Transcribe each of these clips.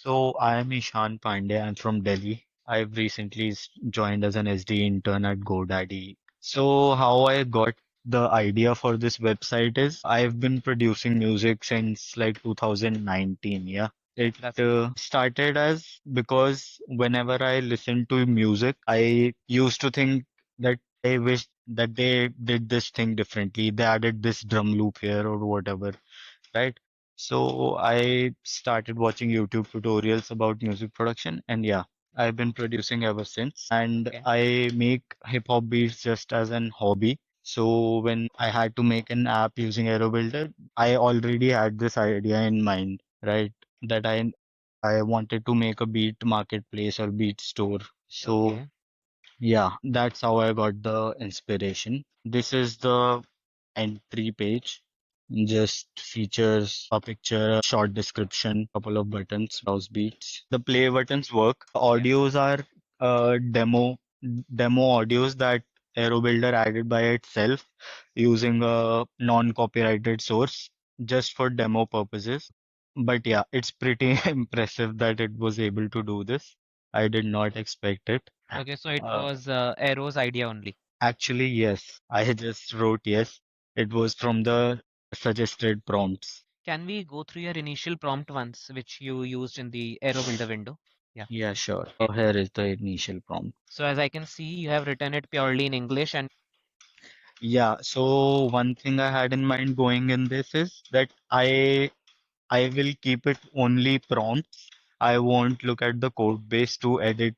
So I am Ishan Pandey. I'm from Delhi. I've recently joined as an SD intern at GoDaddy. So how I got the idea for this website is I've been producing music since like 2019. Yeah. It started as because whenever I listen to music, I used to think that I wish that they did this thing differently. They added this drum loop here or whatever, right? So I started watching YouTube tutorials about music production, and yeah, I've been producing ever since. And Okay. I make hip hop beats just as an hobby. So when I had to make an app using Aero Builder, I already had this idea in mind, right? That I wanted to make a beat marketplace or beat store. So Okay. yeah, that's how I got the inspiration. This is the entry page. Just features a picture, a short description, couple of buttons, browse beats. The play buttons work. Okay. Audios are demo audios that Aero Builder added by itself using a non-copyrighted source just for demo purposes. But yeah, it's pretty impressive that it was able to do this. I did not expect it. Okay. So it Uh, was Arrow's idea only. Actually, yes. I just wrote yes. It was from the suggested prompts. Can we go through your initial prompt once, which you used in the Arrow Builder window? Yeah. Yeah, sure. So here is the initial prompt. So as I can see, you have written it purely in English and Yeah, so one thing I had in mind going in this is that I will keep it only prompts. I won't look at the code base to edit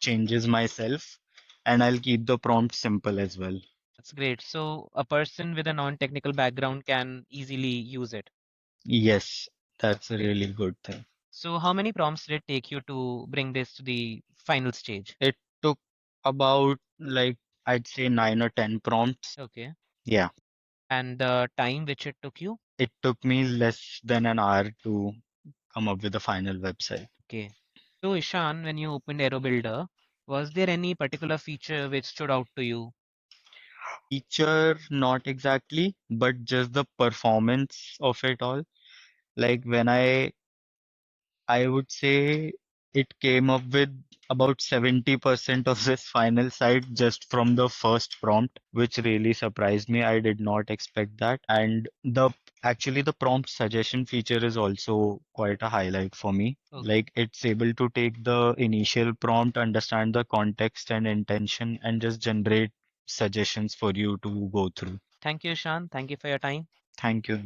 changes myself, and I'll keep the prompt simple as well. that's great. So a person with a non-technical background can easily use it. Yes, That's that's a great. really good thing. So how many prompts did it take you to bring this to the final stage? It took about like I'd say 9 or 10 prompts. Okay. Yeah. And the time which it took you? It took me less than an hour to come up with the final website. Okay. So Ishan, when you opened Aero Builder, was there any particular feature which stood out to you? Feature, not exactly, but just the performance of it all. Like when I would say it came up with about 70% of this final site just from the first prompt, which really surprised me. I did not expect that. And the actually the prompt suggestion feature is also quite a highlight for me. Okay. Like it's able to take the initial prompt, understand the context and intention, and just generate suggestions for you to go through. Thank you, Ishan. Thank you for your time. Thank you.